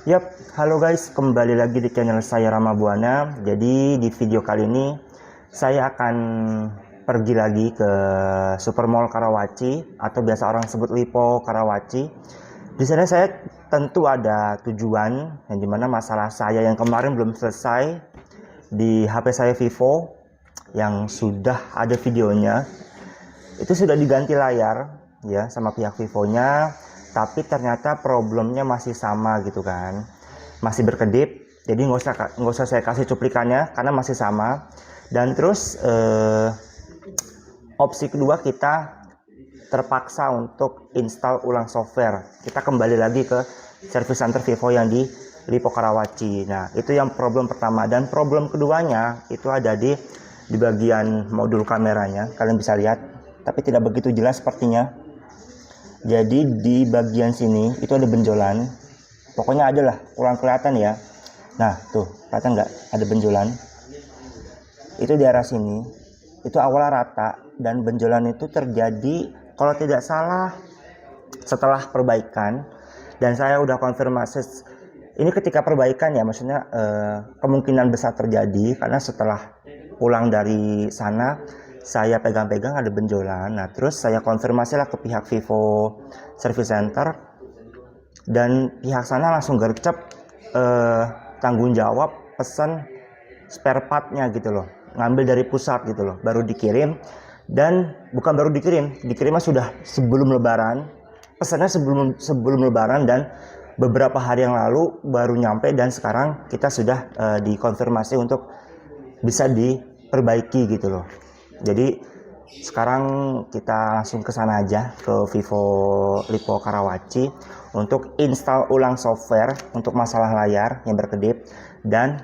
Yap, halo guys, kembali lagi di channel saya Rama Buana. Jadi di video kali ini saya akan pergi lagi ke Supermall Karawaci atau biasa orang sebut Lipo Karawaci. Di sana saya tentu ada tujuan yang dimana masalah saya yang kemarin belum selesai di HP saya Vivo yang sudah ada videonya. Itu sudah diganti layar ya sama pihak Vivonya. Tapi ternyata problemnya masih sama gitu kan, masih berkedip. Jadi nggak usah saya kasih cuplikannya karena masih sama. Dan terus opsi kedua, kita terpaksa untuk install ulang software. Kita kembali lagi ke service center Vivo yang di Lipo Karawaci. Nah, itu yang problem pertama. Dan problem keduanya itu ada di bagian modul kameranya. Kalian bisa lihat, tapi tidak begitu jelas sepertinya. Jadi di bagian sini itu ada benjolan. Pokoknya ada lah, kurang kelihatan ya. Nah tuh, kelihatan nggak? Ada benjolan. Itu di arah sini. Itu awalnya rata. Dan benjolan itu terjadi, kalau tidak salah, setelah perbaikan. Dan saya udah konfirmasi. Ini ketika perbaikan ya, maksudnya kemungkinan besar terjadi. Karena setelah pulang dari sana, saya pegang-pegang ada benjolan. Nah terus saya konfirmasi lah ke pihak Vivo Service Center, dan pihak sana langsung gercep tanggung jawab pesan spare partnya gitu loh, ngambil dari pusat gitu loh, baru dikirim. Dan bukan baru dikirimnya sudah sebelum lebaran, pesannya sebelum lebaran, dan beberapa hari yang lalu baru nyampe. Dan sekarang kita sudah dikonfirmasi untuk bisa diperbaiki gitu loh. Jadi sekarang kita langsung ke sana aja, ke Vivo Lipo Karawaci, untuk install ulang software untuk masalah layar yang berkedip dan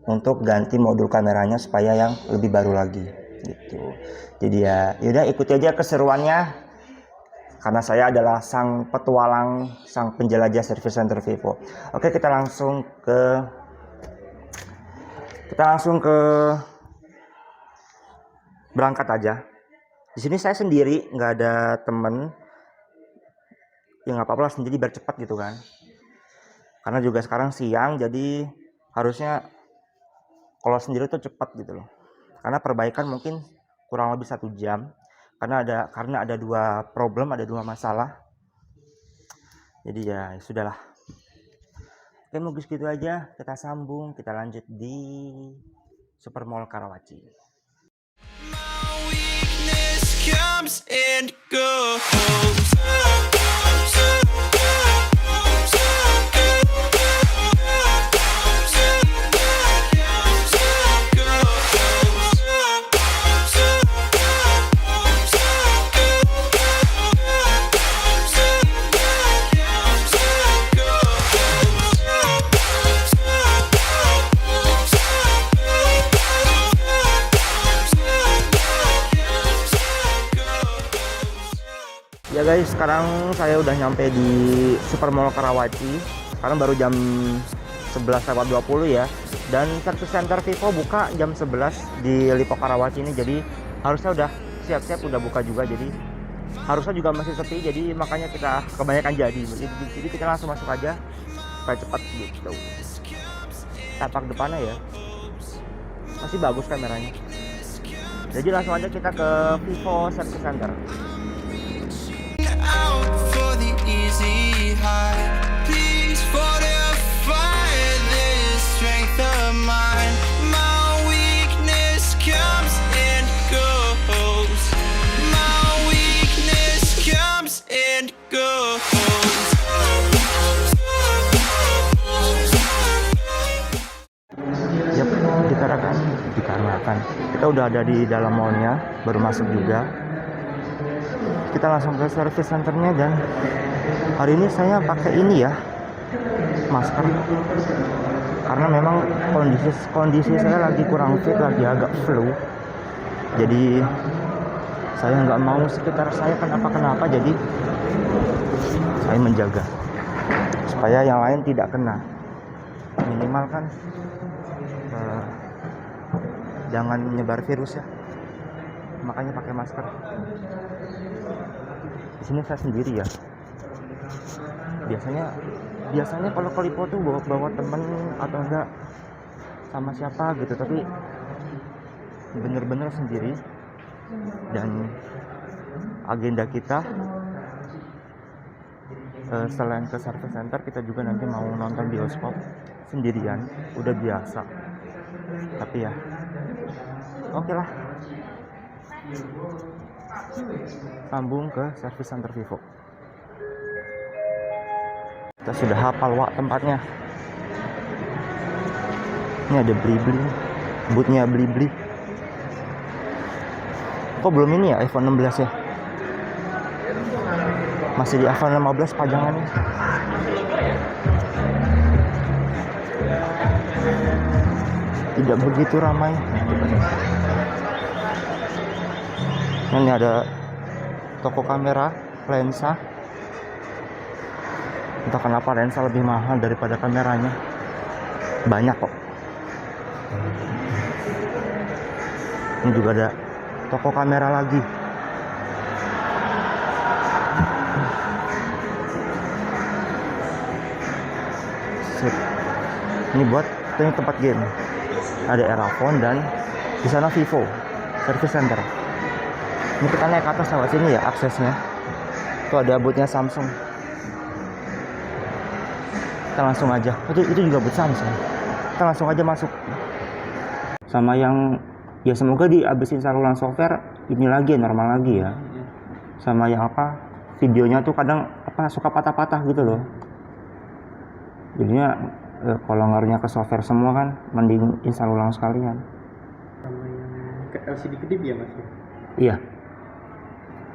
untuk ganti modul kameranya supaya yang lebih baru lagi gitu. Jadi ya yaudah, ikuti aja keseruannya, karena saya adalah sang petualang, sang penjelajah service center Vivo. Oke, kita langsung ke berangkat aja. Di sini saya sendiri, nggak ada temen. Ya nggak apa-apa lah, sendiri biar cepat gitu kan. Karena juga sekarang siang, jadi harusnya kalau sendiri tuh cepat gitu loh. Karena perbaikan mungkin kurang lebih 1 jam. Karena ada 2 problem, ada 2 masalah. Jadi ya sudahlah. Oke, mungkin segitu aja. Kita sambung, kita lanjut di Supermall Karawaci. Comes and goes. Ya guys, sekarang saya udah nyampe di Supermall Karawaci. Sekarang baru jam 11.20 ya. Dan service center Vivo buka jam 11 di Lipo Karawaci ini. Jadi harusnya udah siap-siap, udah buka juga. Jadi harusnya juga masih sepi. Jadi makanya kita kebanyakan jadi kita langsung masuk aja supaya cepat gitu. Tapak depannya ya masih bagus kameranya. Jadi langsung aja kita ke Vivo Service Center. Out for the easy high. Please fortify this strength of mine. My weakness comes and goes. My weakness comes and goes. Yap, dikarenakan kita udah ada di dalam mallnya, baru masuk juga. Kita langsung ke service centernya. Dan hari ini saya pakai ini ya, masker, karena memang kondisi saya lagi kurang fit, lagi agak flu. Jadi saya nggak mau sekitar saya kenapa-kenapa, jadi saya menjaga supaya yang lain tidak kena. Minimal kan jangan menyebar virus ya, makanya pakai masker. Di sini saya sendiri ya. Biasanya biasanya kalau ke Lipo tuh bawa temen atau enggak sama siapa gitu, tapi bener-bener sendiri. Dan agenda kita selain ke service center, kita juga nanti mau nonton bioskop sendirian, udah biasa. Tapi ya oke lah, sambung ke service center Vivo. Kita sudah hafal wak tempatnya. Ini ada Blibli, bootnya Blibli. Kok belum ini ya iPhone 16 ya? Masih di iPhone 15 pajangannya. Tidak begitu ramai. Ini ada toko kamera, lensa. Entah kenapa lensa lebih mahal daripada kameranya. Banyak kok. Ini juga ada toko kamera lagi. Sip. Ini buat ini tempat game. Ada Erafone dan di sana Vivo Service Center. Ini kita naik ke atas lewat sini ya aksesnya. Itu ada bootnya Samsung. Kita langsung aja. Itu juga boot Samsung. Kita langsung aja masuk. Sama yang ya semoga abis install ulang software ini lagi ya, normal lagi ya. Sama yang apa? Videonya tuh kadang suka patah-patah gitu loh. Jadinya kalau ngaruhnya ke software semua kan mending install ulang sekalian. Sama yang ke LCD kedip ya mas? Iya.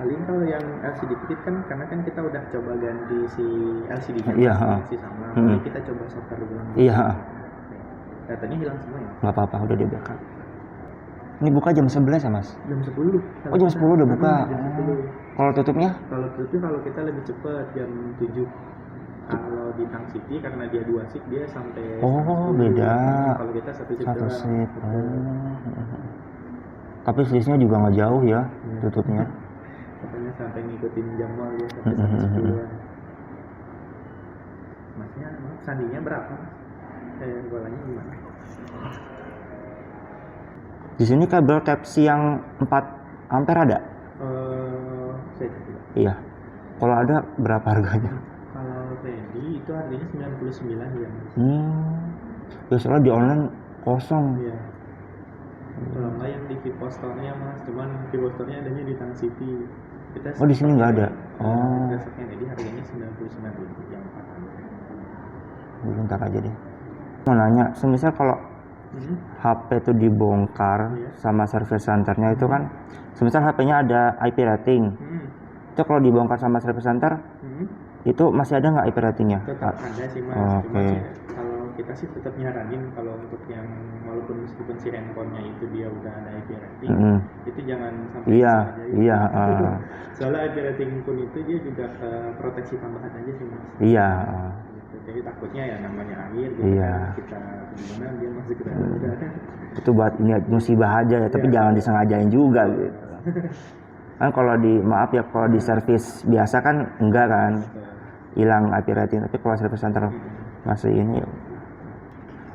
Paling kalau yang LCD kedip kan karena kan kita udah coba ganti si LCD-nya Iya, masih sama. Jadi kita coba software ulang. Iya. Datanya hilang semua ya? Nggak apa-apa, udah di backup. Ini buka jam 11 ya mas? Jam 10. Oh jam 10 udah buka. Jam 10. Kalau tutupnya? Kalau tutupnya kalau kita lebih cepat jam 7. Kalau di Tang City karena dia 2 shift dia sampai Oh 10. beda. Kalau kita satu shift Satu doang. shift. Tapi selisihnya juga nggak jauh ya tutupnya. Pokoknya sampai ngikutin jam mal ya sampai 10-an. Masnya sandinya berapa? Bolanya gimana? Di sini kabel Type-C yang 4 ampere ada? Saya tidak. Iya. Kalau ada berapa harganya? Kalau ready itu harganya 99 ya. Ya soalnya di online kosong. Iya. Kalau nggak yang di Vivo Store-nya mas, cuman Vivo Store-nya adanya di Tang City. Kita Oh di sini nggak ada. Oh. Kita stok yang ready harganya 99 yang 4 ampere. Bentar aja deh. Mau nanya, semisal kalau HP itu dibongkar sama service centernya itu kan, semisal HP-nya ada IP rating, itu kalau dibongkar sama service center, itu masih ada nggak IP ratingnya? Tetap ada sih mas, Oke. cuma sih, kalau kita sih tetap nyaranin kalau untuk yang walaupun meskipun si handphonenya itu dia udah ada IP rating, itu jangan sampai Iya, disengaja iya. Soalnya IP rating pun itu dia juga proteksi tambahan aja sih mas. Iya. Gitu. Jadi takutnya ya namanya air gitu Iya. kan, kita gimana dia masuk ke dalam udara. Itu buat ini musibah aja ya, tapi jangan disengajain juga gitu. Kan kalau kalau di service biasa kan enggak kan, hilang IP rating, tapi kalau service center masih ini.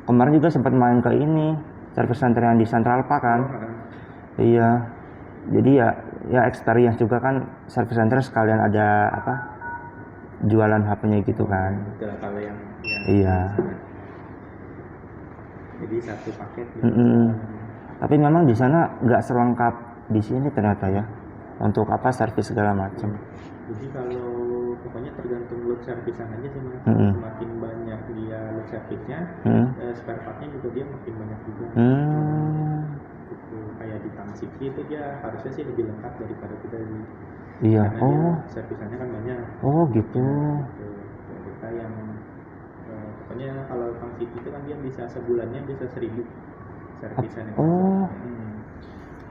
Kemarin juga sempat main ke ini service center yang di Central Park kan. Iya. Jadi ya experience juga kan, service center sekalian ada jualan HP-nya gitu kan. Betul, kalau yang Iya. jadi satu paket gitu. Tapi memang di sana nggak selengkap di sini ternyata ya, untuk servis segala macam. Jadi kalau pokoknya tergantung load service-an aja sih mas. Semakin banyak dia load service-nya, spare part-nya juga dia makin banyak juga. Gitu. Kayak di Tang City itu dia harusnya sih lebih lengkap daripada kita di. Iya. Karena dia service-nya kan banyak. Oh gitu. Gitu. Kita yang pokoknya kalau Tang City itu kan dia bisa sebulannya bisa 1000 service-nya.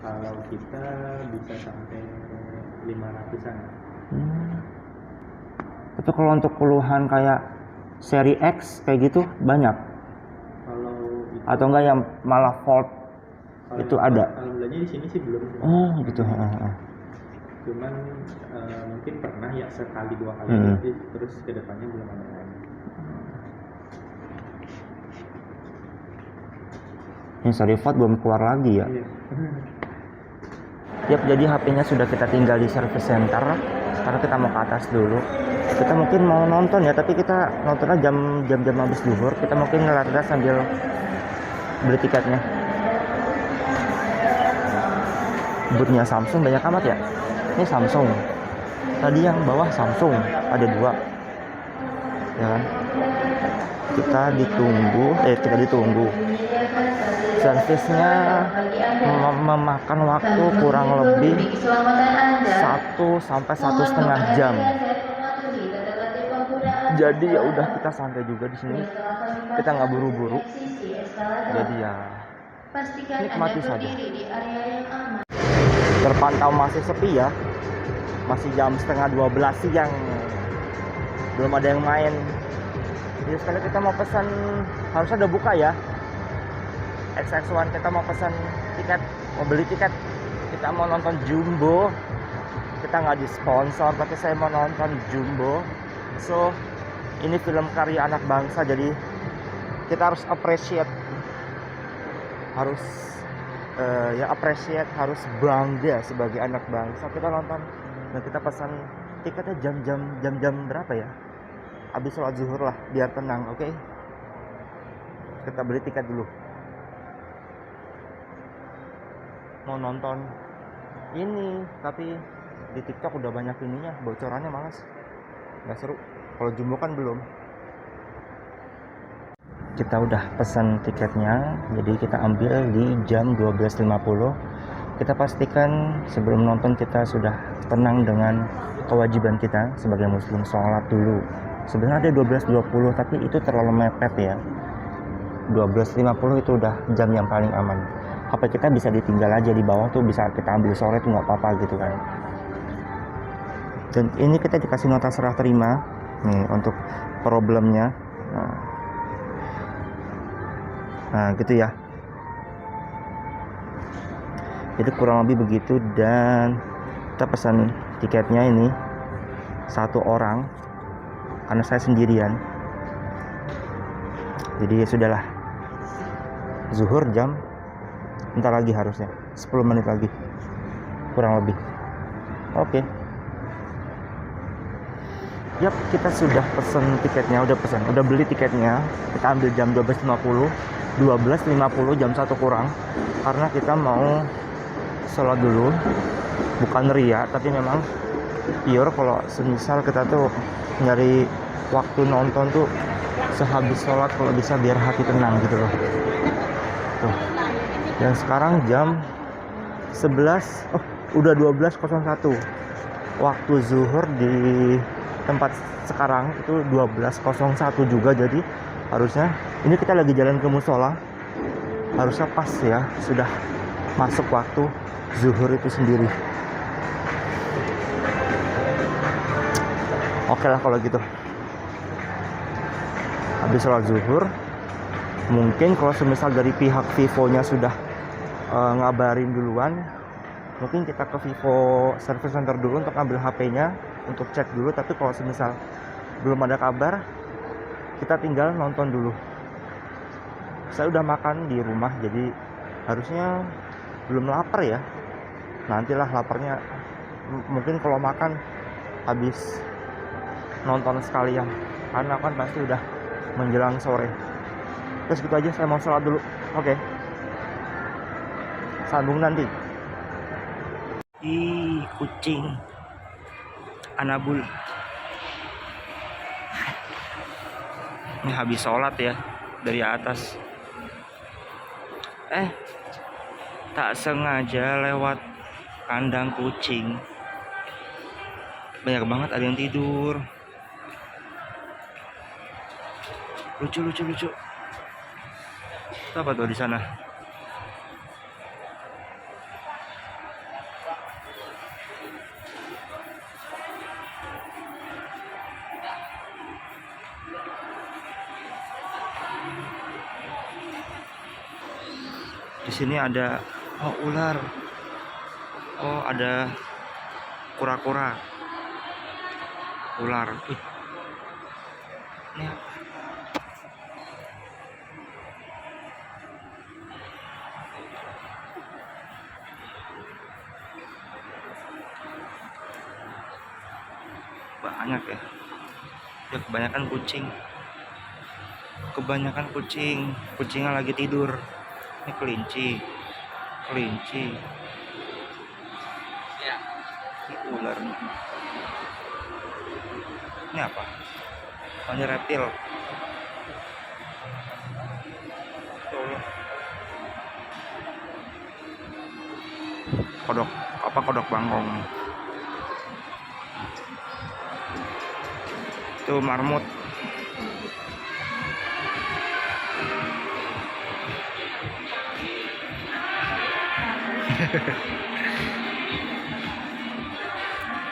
Kalau kita bisa sampai 500-an. Tapi kalau untuk keluhan kayak seri X kayak gitu banyak? Kalau itu, Atau enggak yang malah fault itu ada? Alhamdulillahnya di sini sih belum. Oh gitu. Cuman mungkin pernah ya sekali 2 kali, terus kedepannya belum ada lagi. Ini sorry Ford belum keluar lagi ya. Iya. Yap, jadi HP-nya sudah kita tinggal di service center. Sekarang kita mau ke atas dulu. Kita mungkin mau nonton ya, tapi kita nontonnya jam habis zuhur. Kita mungkin ngelar sambil beli tiketnya. Bootnya Samsung banyak amat ya. Ini Samsung. Tadi yang bawah Samsung ada 2. Ya kan? Kita ditunggu. Servisnya memakan waktu kurang lebih 1 sampai 1,5 jam. Jadi ya udah, kita santai juga di sini. Kita nggak buru-buru. Jadi ya nikmati saja. Terpantau masih sepi ya. Masih jam 11:30 siang. Belum ada yang main. Jadi sekali kita mau pesan, harusnya udah buka ya. XX1 kita mau pesan tiket, mau beli tiket. Kita mau nonton Jumbo. Kita nggak disponsor, tapi saya mau nonton Jumbo. So, ini film karya anak bangsa, jadi kita harus appreciate. Harus appreciate, harus bangga sebagai anak bangsa. Kita nonton dan kita pesan tiketnya jam berapa ya? Habis sholat zuhur lah, biar tenang, oke? Kita beli tiket dulu. Mau nonton ini, tapi di TikTok udah banyak ininya, bocorannya males, nggak seru. Kalau Jumbo kan belum. Kita udah pesan tiketnya, jadi kita ambil di jam 12.50. Kita pastikan sebelum nonton kita sudah tenang dengan kewajiban kita sebagai muslim, sholat dulu. Sebenarnya ada 12.20, tapi itu terlalu mepet ya. 12.50 itu udah jam yang paling aman. HP kita bisa ditinggal aja di bawah tuh, bisa kita ambil sore tuh nggak apa-apa gitu kan. Dan ini kita dikasih nota serah terima nih untuk problemnya. Nah gitu ya. Jadi kurang lebih begitu, dan kita pesan tiketnya ini 1 orang karena saya sendirian. Jadi ya sudahlah, zuhur jam bentar lagi, harusnya 10 menit lagi kurang lebih. Oke. Yap, kita sudah pesen tiketnya, udah beli tiketnya. Kita ambil jam 12.50 jam 1 kurang, karena kita mau sholat dulu. Bukan ria, tapi memang pure kalau semisal kita tuh nyari waktu nonton tuh sehabis sholat kalau bisa, biar hati tenang gitu loh. Tuh. Dan sekarang jam 11, udah 12.01. Waktu zuhur di tempat sekarang itu 12.01 juga, jadi harusnya ini kita lagi jalan ke musola, harusnya pas ya, sudah masuk waktu zuhur itu sendiri. Oke lah kalau gitu. Habis sholat zuhur, mungkin kalau semisal dari pihak Vivo-nya sudah ngabarin duluan, mungkin kita ke Vivo Service Center dulu untuk ambil HP-nya, untuk cek dulu. Tapi kalau semisal belum ada kabar, kita tinggal nonton dulu. Saya udah makan di rumah, jadi harusnya belum lapar ya. Nantilah laparnya, mungkin kalau makan habis nonton sekalian, karena kan pasti udah menjelang sore. Terus gitu aja, saya mau sholat dulu. Oke. Sambung nanti. Ih, kucing Anabul. Ini habis sholat ya, dari atas. Tak sengaja lewat kandang kucing. Banyak banget, ada yang tidur. Lucu. Itu apa tuh di sana? Di sini ada ular. Ada kura-kura. Ular. Ini banyak ya. Ya kebanyakan kucing. Kucingnya lagi tidur. Ini kelinci. Ini ular. Ini apa? Oh, ini reptil. Tuh. Kodok bangkong. Itu marmut.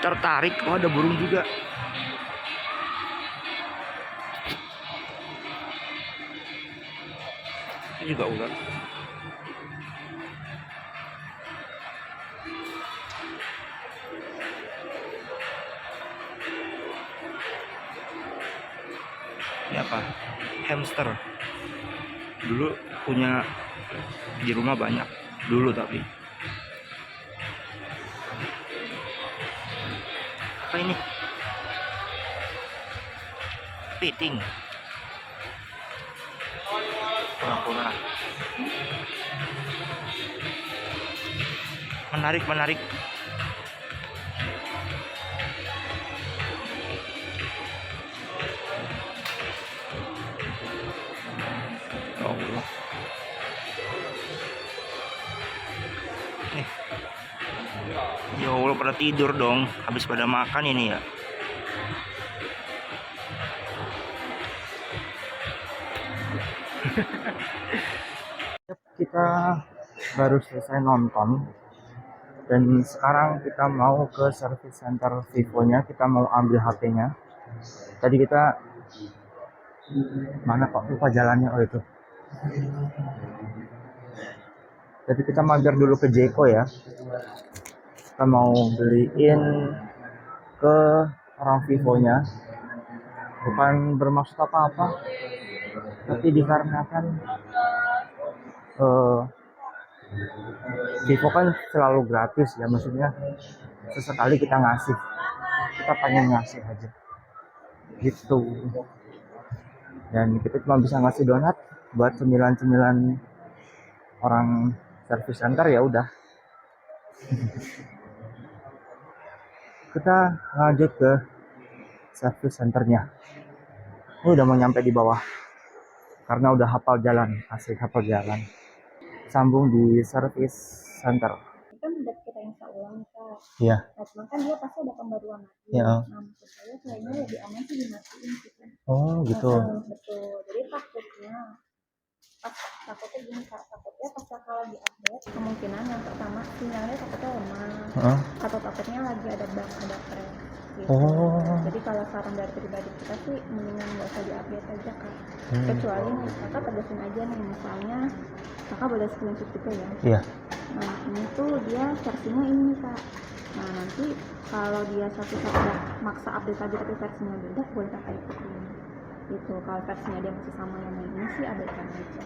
Tertarik, oh ada burung juga. Ini juga ular. Ini apa? Hamster. Dulu punya di rumah banyak. Dulu tapi. Apa ini? Piting. Kura-kura. Menarik. Ya Allah. Nih. Ya Allah, pada tidur dong. Habis pada makan ini ya. Kita baru selesai nonton dan sekarang kita mau ke service center Vivo-nya. Kita mau ambil HP-nya. Tadi kita mana kok lupa jalannya. Oh itu. Jadi kita mampir dulu ke Jeko ya. Kita mau beliin ke orang Vivo-nya. Bukan bermaksud apa-apa, tapi dikarenakan Vivo kan selalu gratis ya, maksudnya sesekali kita pengen ngasih aja gitu. Dan kita cuma bisa ngasih donat buat cemilan orang service center, ya udah. Kita lanjut ke service centernya. Udah mau nyampe di bawah karena udah hafal jalan, asik hafal jalan. Sambung di service center. Kan udah kita install ulang Kak. Iya. Nah, cuman kan dia pasti ada pembaruan lagi. Iya. Nah, menurut saya kayaknya lebih aman sih dimatiin sih kan. Oh gitu. Betul. Jadi takutnya gini Kak, takutnya pas Kakak lagi update, kemungkinan yang pertama sinyalnya takutnya lemah, atau takutnya lagi ada bug, ada crash gitu. Oh. Jadi kalau saran dari pribadi kita sih mendingan nggak usah diupdate aja Kak. Kecuali nih Kakak tegasin aja nih, misalnya Kakak boleh screenshot gitu ya. Iya. Nah ini tuh dia versinya ini Kak. Nah nanti kalau dia satu maksa update lagi tapi versinya beda, boleh Kakak ikutin gitu. Kalau versinya dia masih sama yang ini sih abaikan aja.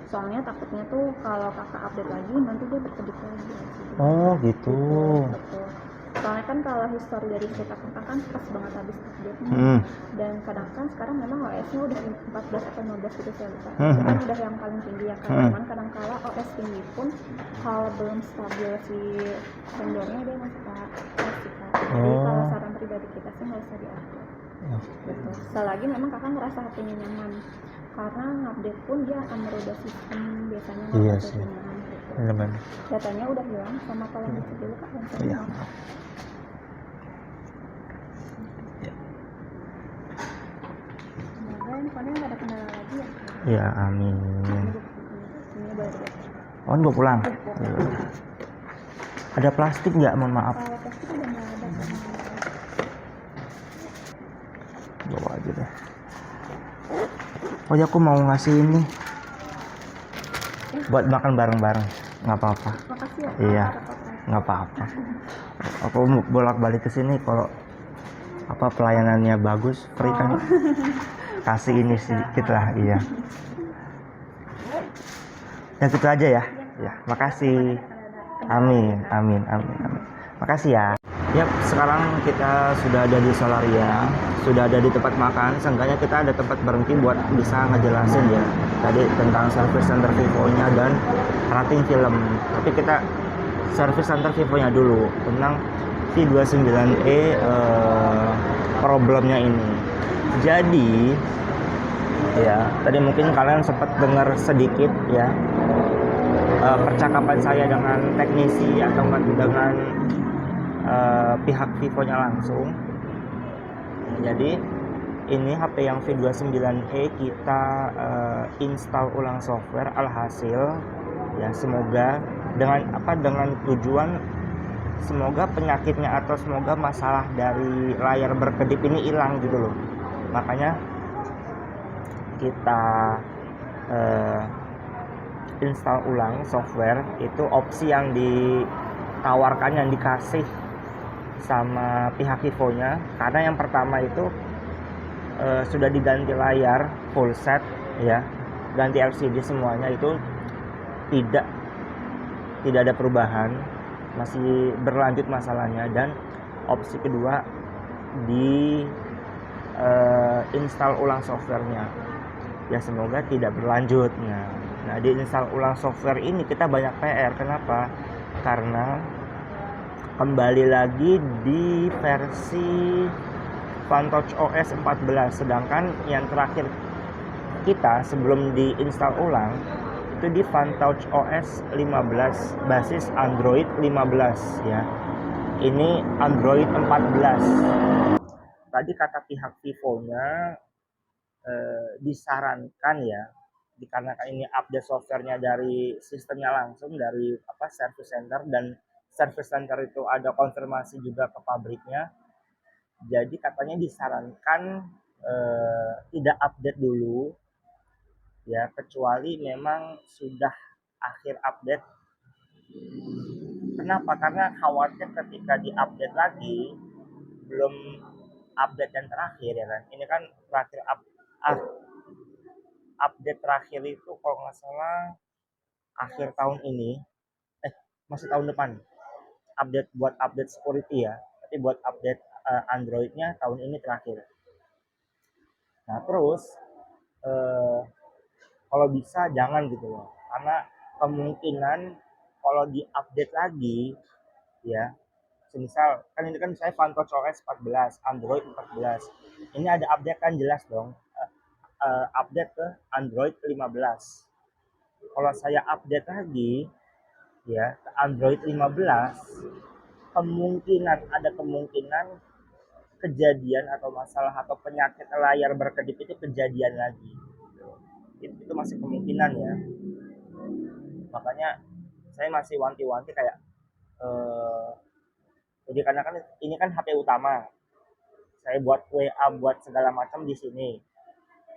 Soalnya takutnya tuh kalau Kakak update lagi nanti dia berkedip lagi. Oh gitu. Betul. Soalnya kan kalau histori dari kita kan pas banget habis update-nya. Dan kadang kan sekarang memang OS-nya udah 14 atau 15 gitu saya lupa. Itu kan udah yang paling tinggi ya kan. Cuman kadang kala OS tinggi pun kalau belum stabil si vendornya dia masih kasih Kak. Jadi kalau saran pribadi kita sih nggak usah di-update. Gitu. Selagi memang Kakak ngerasa HP-nya nyaman. Karena update pun dia akan merubah sistem biasanya. Iya sih. Gitu. Datanya udah hilang sama kalau dicek dulu Kak yang saya mau. Semoga handphonenya nggak ada kendala lagi ya. Ya amin. Ini boleh deh. Oh ini bawa pulang. Ada plastik nggak? Mohon maaf. Kalau plastik udah nggak ada. Bawa aja deh. Oh ya, aku mau ngasih ini buat makan bareng-bareng. Nggak apa-apa. Makasih ya. Iya. Nggak apa-apa. Aku bolak-balik ke sini kalau apa pelayanannya bagus, free kan. Kasih ini sedikit lah, iya. Ya gitu aja ya. Ya, makasih. Amin. Makasih ya. Yap, sekarang kita sudah ada di Solaria, sudah ada di tempat makan. Seenggaknya kita ada tempat berhenti buat bisa ngejelasin ya tadi tentang service center Vivo-nya dan rating film. Tapi kita service center Vivo-nya dulu tentang V29e problemnya ini. Jadi ya, tadi mungkin kalian sempat dengar sedikit ya percakapan saya dengan teknisi atau dengan pihak Vivo-nya langsung. Jadi ini HP yang V29e kita install ulang software, alhasil ya semoga dengan tujuan semoga penyakitnya atau semoga masalah dari layar berkedip ini hilang gitu loh. Makanya kita install ulang software, itu opsi yang ditawarkan, yang dikasih sama pihak Vivo-nya. Karena yang pertama itu sudah diganti layar full set ya, ganti LCD semuanya, itu tidak ada perubahan, masih berlanjut masalahnya. Dan opsi kedua di install ulang softwarenya ya, semoga tidak berlanjut. Nah di install ulang software ini kita banyak PR. Kenapa? Karena kembali lagi di versi FunTouch OS 14, sedangkan yang terakhir kita sebelum diinstal ulang itu di FunTouch OS 15 basis Android 15 ya. Ini Android 14. Tadi kata pihak Vivo-nya disarankan ya, dikarenakan ini update softwarenya dari sistemnya langsung dari service center, dan service center itu ada konfirmasi juga ke pabriknya. Jadi katanya disarankan tidak update dulu ya, kecuali memang sudah akhir update. Kenapa? Karena khawatir ketika diupdate lagi belum update yang terakhir ya kan. Ini kan terakhir update terakhir itu kalau nggak salah akhir tahun ini, masih tahun depan buat update security ya, tapi buat update Androidnya tahun ini terakhir. Nah terus kalau bisa jangan gitu loh, karena kemungkinan kalau diupdate lagi ya, semisal kan ini kan saya FunTouch OS 14, Android 14, ini ada update kan jelas dong, update ke Android 15. Kalau saya update lagi ya ke Android 15, ada kemungkinan kejadian atau masalah atau penyakit layar berkedip itu kejadian lagi. Itu masih kemungkinan ya. Makanya saya masih wanti-wanti kayak jadi karena kan ini kan HP utama, saya buat WA buat segala macam di sini.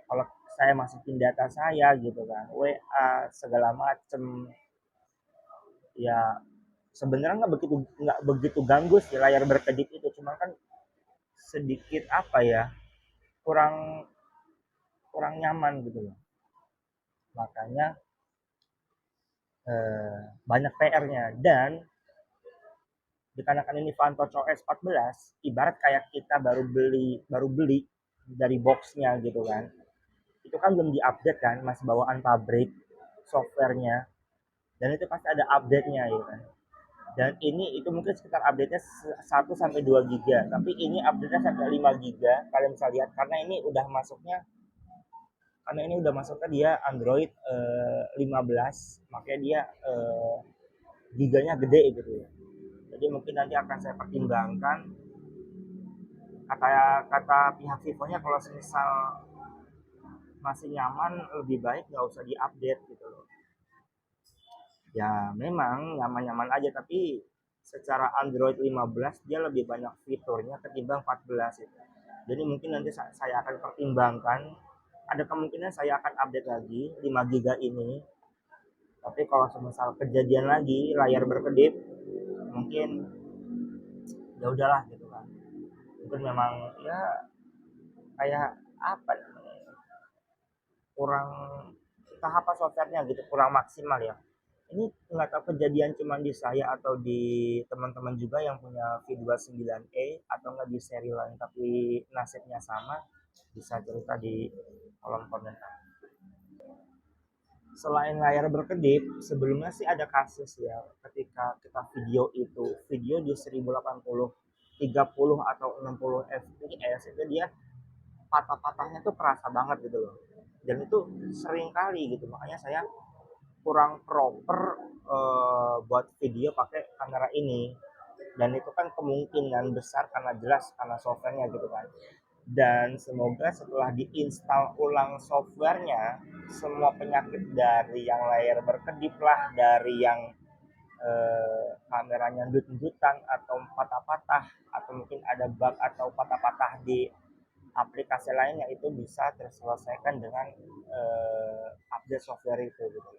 Kalau saya masukin data saya gitu kan, WA segala macam ya, sebenarnya nggak begitu ganggu sih layar berkedip itu, cuma kan sedikit kurang nyaman gitu loh. Makanya banyak PR-nya. Dan dikarenakan ini FunTouch OS 14, ibarat kayak kita baru beli dari boxnya gitu kan, itu kan belum diupdate kan, masih bawaan pabrik softwarenya, dan itu pasti ada update-nya gitu kan. Dan ini itu mungkin sekitar update-nya 1-2 giga, tapi ini update-nya sampai 5 giga. Kalian bisa lihat karena ini udah masuknya dia Android 15, makanya dia giganya gede gitu ya. Jadi mungkin nanti akan saya pertimbangkan, kata pihak Vivo-nya kalau semisal masih nyaman lebih baik nggak usah diupdate gitu loh. Ya memang nyaman-nyaman aja, tapi secara Android 15 dia lebih banyak fiturnya ketimbang 14 itu. Jadi mungkin nanti saya akan pertimbangkan, ada kemungkinan saya akan update lagi 5 giga ini. Tapi kalau semisal kejadian lagi layar berkedip, mungkin ya udahlah gitu kan. Mungkin memang ya kayak kurang softwarenya gitu, kurang maksimal ya. Ini nggak tahu kejadian cuma di saya atau di teman-teman juga yang punya V29e atau nggak di seri lain tapi nasibnya sama, bisa cerita di kolom komentar. Selain layar berkedip, sebelumnya sih ada kasus ya ketika kita video di 1080 30 atau 60 fps itu dia patah-patahnya tuh kerasa banget gitu loh. Dan itu sering kali gitu, makanya saya kurang proper buat video pakai kamera ini. Dan itu kan kemungkinan besar karena jelas karena softwarenya gitu kan. Dan semoga setelah diinstal ulang softwarenya, semua penyakit dari yang layar berkedip lah, dari yang kameranya ndut-ndutan atau patah-patah, atau mungkin ada bug atau patah-patah di aplikasi lainnya, itu bisa terselesaikan dengan update software itu gitu.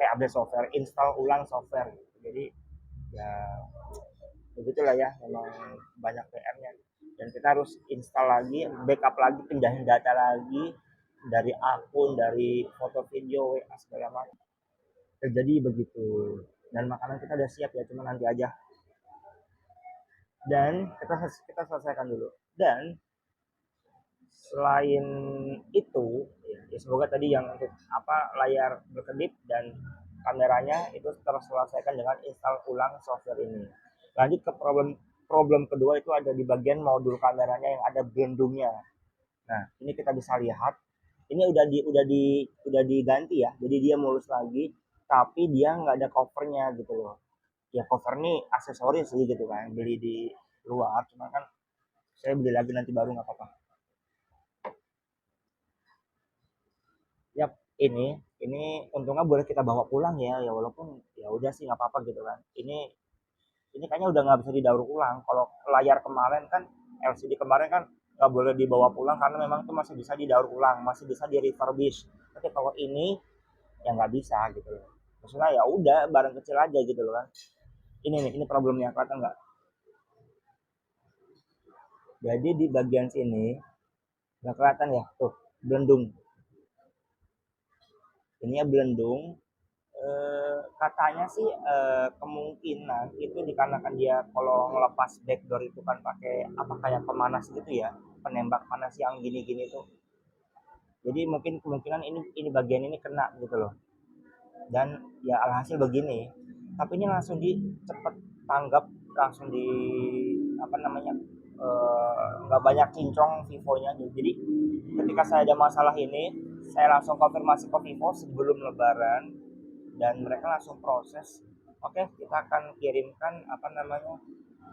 Update software, install ulang software. Jadi ya begitulah ya, memang banyak PR-nya. Dan kita harus install lagi, backup lagi, pindahin data lagi dari akun, dari foto, video, WA segala macam. Jadi begitu. Dan makanan kita udah siap ya, cuma nanti aja. Dan kita selesaikan dulu. Dan selain itu, ya semoga tadi yang untuk layar berkedip dan kameranya itu terselesaikan dengan install ulang software ini. Lanjut ke problem kedua, itu ada di bagian modul kameranya yang ada blendungnya. Nah, ini kita bisa lihat, ini udah diganti ya, jadi dia mulus lagi, tapi dia nggak ada covernya gitu loh. Ya cover nih aksesoris sih gitu kan, beli di luar, cuma kan saya beli lagi nanti baru nggak apa-apa. Yap, ini untungnya boleh kita bawa pulang ya, walaupun ya udah sih nggak apa-apa gitu kan. Ini kayaknya udah nggak bisa didaur ulang. Kalau layar kemarin kan, LCD kemarin kan nggak boleh dibawa pulang karena memang itu masih bisa didaur ulang, masih bisa di refurbish. Tapi kalau ini ya nggak bisa gitu loh. Maksudnya ya udah barang kecil aja gitu loh kan. Ini problemnya, kelihatan nggak? Jadi di bagian sini nggak kelihatan ya, tuh belendung. Ini ya belendung. Katanya sih kemungkinan itu dikarenakan dia kalau ngelepas backdoor itu kan pakai kayak pemanas gitu ya, penembak panas yang gini-gini tuh. Jadi mungkin kemungkinan ini bagian ini kena gitu loh. Dan ya alhasil begini. Tapi ini langsung cepet tanggap, langsung nggak banyak cincong Vivonya. Jadi ketika saya ada masalah ini, saya langsung konfirmasi ke Vivo sebelum Lebaran dan mereka langsung proses. Oke, kita akan kirimkan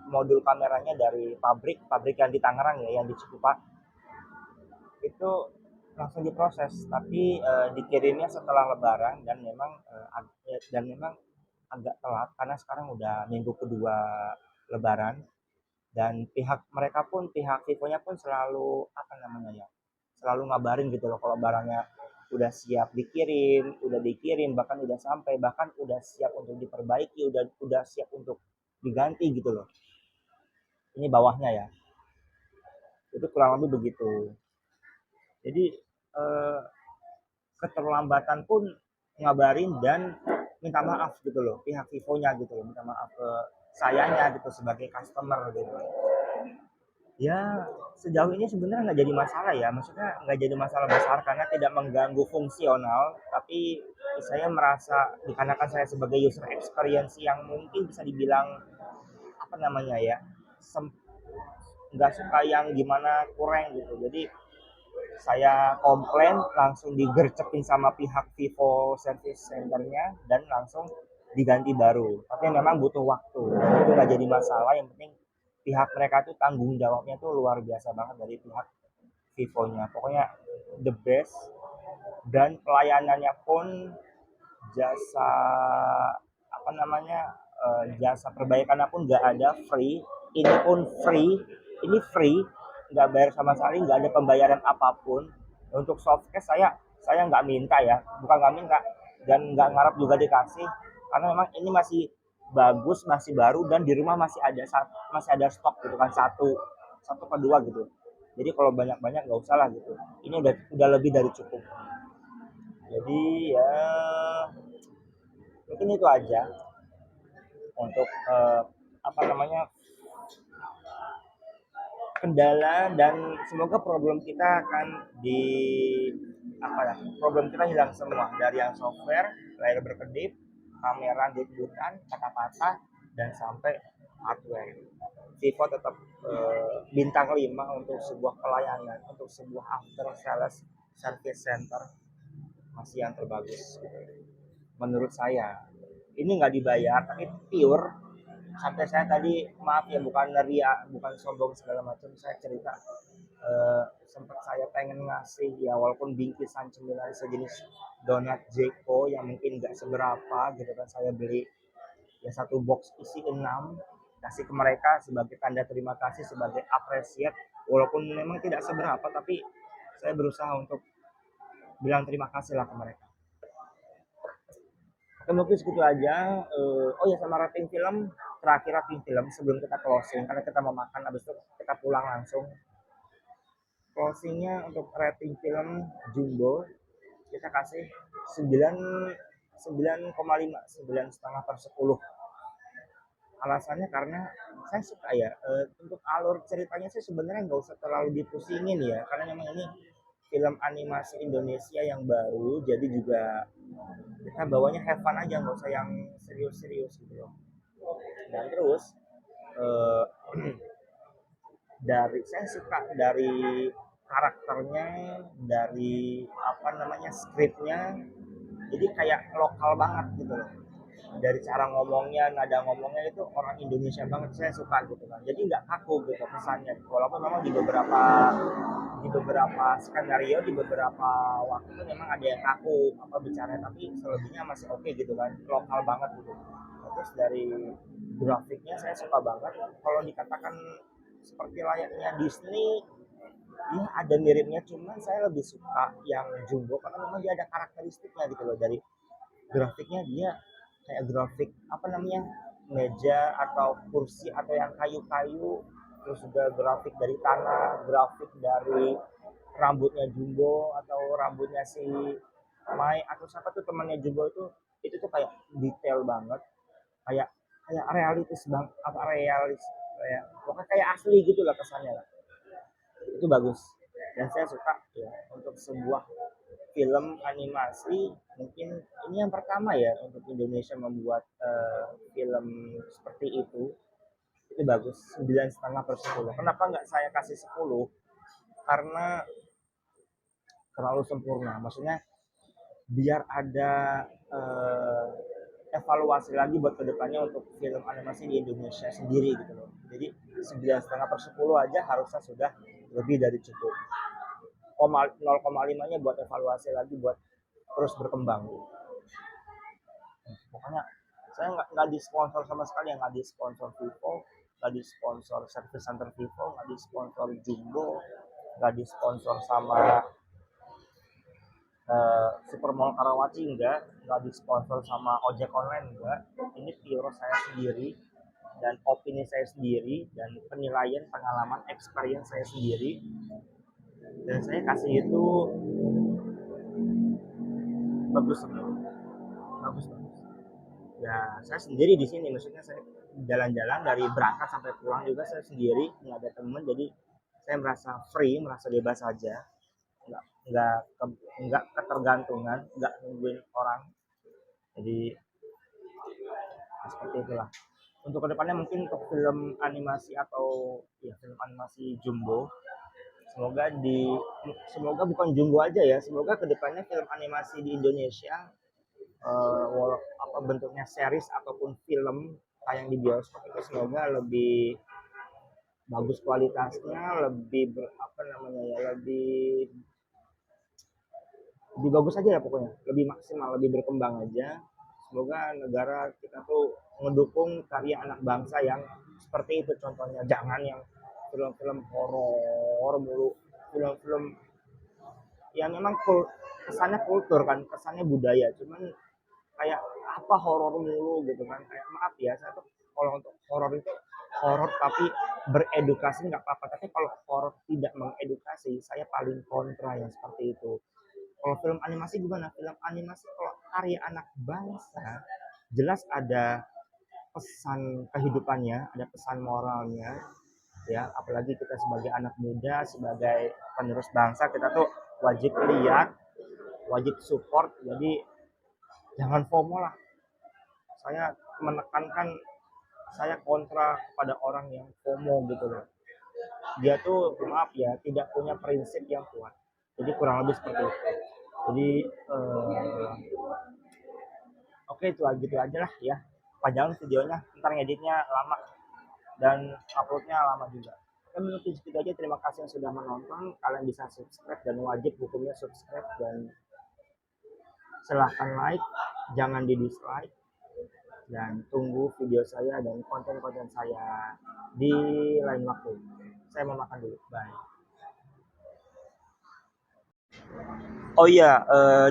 modul kameranya dari pabrik yang di Tangerang ya, yang di Cikupa. Itu langsung diproses, tapi dikirimnya setelah Lebaran dan memang agak telat karena sekarang udah minggu kedua Lebaran. Dan pihak Vivonya pun selalu selalu ngabarin gitu loh kalau barangnya udah siap dikirim, bahkan udah sampai, bahkan udah siap untuk diperbaiki, udah siap untuk diganti gitu loh. Ini bawahnya ya, itu kurang lebih begitu. Jadi keterlambatan pun ngabarin dan minta maaf gitu loh, pihak Vivonya gitu loh, minta maaf ke sayanya gitu sebagai customer gitu. Ya sejauh ini sebenarnya nggak jadi masalah ya, maksudnya nggak jadi masalah besar karena tidak mengganggu fungsional. Tapi saya merasa dikarenakan saya sebagai user experience yang mungkin bisa dibilang nggak suka yang gimana kurang gitu, jadi saya komplain, langsung digercekin sama pihak Vivo service centernya dan langsung diganti baru. Tapi memang butuh waktu, itu nggak jadi masalah. Yang penting pihak mereka tuh tanggung jawabnya tuh luar biasa banget dari pihak Vivonya. Pokoknya the best, dan pelayanannya pun jasa jasa perbaikannya pun nggak ada, free. Ini pun free, nggak bayar sama sekali, nggak ada pembayaran apapun. Untuk softcase saya nggak minta ya, bukan nggak minta dan nggak ngarap juga dikasih, karena memang ini masih bagus, masih baru, dan di rumah masih ada stok gitu kan, satu ke dua gitu. Jadi kalau banyak nggak usah lah gitu, ini udah lebih dari cukup. Jadi ya Mungkin itu aja untuk apa namanya, kendala, dan semoga problem kita akan di apa ya, problem kita hilang semua, dari yang software, layar berkedip, kamera dut-dutan, patah-patah, dan sampai hardware. Vivo tetap bintang 5 untuk sebuah pelayanan, untuk sebuah after sales service center, masih yang terbagus gitu. Menurut saya ini nggak dibayar tapi pure. Sampai saya tadi, maaf ya, bukan ria, bukan sombong segala macam, saya cerita sempat saya pengen ngasih ya, walaupun bingkisan cemilan sejenis donat Jeko yang mungkin nggak seberapa gitu kan, saya beli ya satu box isi 6, kasih ke mereka sebagai tanda terima kasih, sebagai appreciate, walaupun memang tidak seberapa, tapi saya berusaha untuk bilang terima kasih lah ke mereka. Oke, mungkin segitu aja. Oh ya, sama rating film, terakhir rating film sebelum kita closing, karena kita mau makan, habis itu kita pulang langsung. Closingnya untuk rating film Jumbo kita kasih 9,5, 9,5/10. Alasannya karena saya suka ya, untuk alur ceritanya sih sebenarnya nggak usah terlalu dipusingin ya, karena memang ini film animasi Indonesia yang baru, jadi juga kita bawanya have fun aja, nggak usah yang serius-serius gitu loh. Dan terus dari saya suka dari karakternya, dari apa namanya, skripnya, jadi kayak lokal banget gitu loh. Dari cara ngomongnya, nada ngomongnya itu orang Indonesia banget, saya suka gitu kan. Jadi nggak kaku gitu kesannya, walaupun memang di beberapa skenario, di beberapa waktu itu memang ada yang kaku apa bicara, tapi selebihnya masih oke gitu kan, lokal banget gitu. Terus dari grafiknya saya suka banget. Kalau dikatakan seperti layaknya Disney, ya ada miripnya, cuman saya lebih suka yang Jumbo karena memang dia ada karakteristiknya gitu loh. Dari grafiknya, dia kayak grafik apa namanya, meja atau kursi atau yang kayu-kayu, terus juga grafik dari tanah, grafik dari rambutnya Jumbo atau rambutnya si Mai atau siapa tuh temannya Jumbo, itu tuh kayak detail banget, kayak kayak realistis bang, apa realis, kayak pokoknya kayak asli gitu lah kesannya lah. Itu bagus dan saya suka ya untuk sebuah film animasi. Mungkin ini yang pertama ya untuk Indonesia membuat film seperti itu bagus. 9,5/10. Kenapa nggak saya kasih 10? Karena terlalu sempurna, maksudnya biar ada evaluasi lagi buat kedepannya untuk film animasi di Indonesia sendiri gitu loh. Jadi 9,5/10 aja harusnya sudah lebih dari cukup. 0,5-nya buat evaluasi lagi, buat terus berkembang. Pokoknya saya nggak disponsor sama sekali, nggak disponsor Vivo, nggak disponsor service center Vivo, nggak disponsor Jumbo, nggak disponsor sama Supermall Karawaci, nggak disponsor sama ojek online, enggak. Ini pure saya sendiri dan opini saya sendiri dan penilaian, pengalaman, experience saya sendiri, dan saya kasih itu bagus bagus ya. Saya sendiri di sini, maksudnya saya jalan-jalan dari berangkat sampai pulang juga saya sendiri, nggak ada temen, jadi saya merasa free, merasa bebas aja, nggak ketergantungan, nggak nungguin orang. Jadi seperti itulah. Untuk kedepannya mungkin untuk film animasi atau ya film animasi Jumbo, semoga bukan Jumbo aja ya, semoga kedepannya film animasi di Indonesia apa bentuknya series ataupun film tayang di bioskop itu semoga lebih bagus kualitasnya, lebih lebih bagus aja ya, pokoknya lebih maksimal, lebih berkembang aja. Semoga negara kita tuh mendukung karya anak bangsa yang seperti itu. Contohnya jangan yang film-film horor mulu, film-film yang memang kesannya kultur kan, kesannya budaya, cuman kayak apa horor mulu gitu kan. Kayak maaf ya, saya tuh kalau untuk horor itu horor tapi beredukasi nggak apa-apa, tapi kalau horor tidak mengedukasi saya paling kontra yang seperti itu. Kalau film animasi gimana? Film animasi kalau karya anak bangsa jelas ada pesan kehidupannya, ada pesan moralnya, ya. Apalagi kita sebagai anak muda, sebagai penerus bangsa, kita tuh wajib lihat, wajib support. Jadi jangan FOMO lah. Saya menekankan, saya kontra kepada orang yang FOMO gitu loh. Dia tuh maaf ya, tidak punya prinsip yang kuat. Jadi kurang lebih seperti itu. Jadi oke, itu aja gitu aja lah ya. Panjang videonya, ntar ngeditnya lama dan uploadnya lama juga. Oke, menutup segitu aja. Terima kasih yang sudah menonton. Kalian bisa subscribe dan wajib hukumnya subscribe, dan silahkan like, jangan di dislike, dan tunggu video saya dan konten-konten saya di lain waktu. Saya mau makan dulu, bye. Oh iya,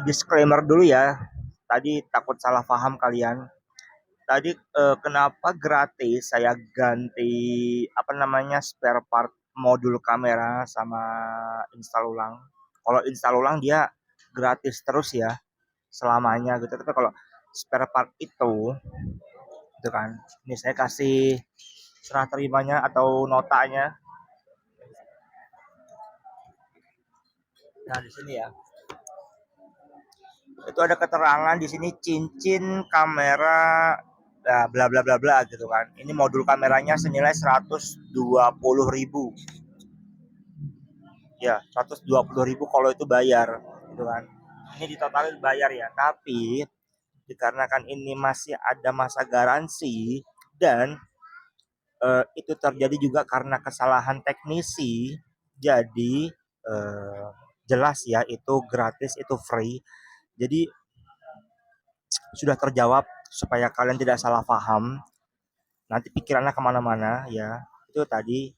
disclaimer dulu ya. Tadi takut salah paham kalian. Tadi kenapa gratis saya ganti spare part modul kamera sama install ulang. Kalau install ulang dia gratis terus ya selamanya gitu. Tapi kalau spare part itu kan, ini saya kasih serah terimanya atau notanya. Nah, di sini ya. Itu ada keterangan di sini cincin kamera bla bla bla bla gitu kan. Ini modul kameranya senilai 120.000. Ya, 120.000 kalau itu bayar gitu kan. Ini ditotalin bayar ya, tapi dikarenakan ini masih ada masa garansi dan itu terjadi juga karena kesalahan teknisi, jadi jelas ya itu gratis, itu free. Jadi sudah terjawab supaya kalian tidak salah paham. Nanti pikirannya kemana-mana ya. Itu tadi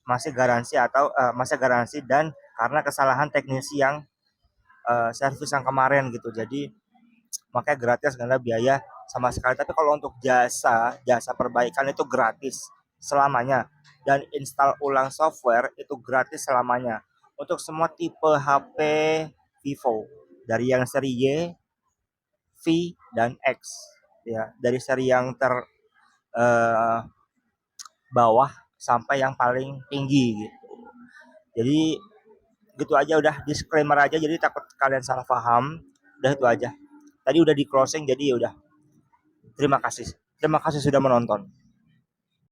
masih garansi atau masih garansi dan karena kesalahan teknisi yang servis yang kemarin gitu. Jadi makanya gratis, nggak ada biaya sama sekali. Tapi kalau untuk jasa perbaikan itu gratis selamanya, dan install ulang software itu gratis selamanya untuk semua tipe HP Vivo, dari yang seri Y, V, dan X ya, dari seri yang bawah sampai yang paling tinggi gitu. Jadi gitu aja, udah disclaimer aja, jadi takut kalian salah paham. Udah itu aja. Tadi udah di closing, jadi ya udah. Terima kasih sudah menonton.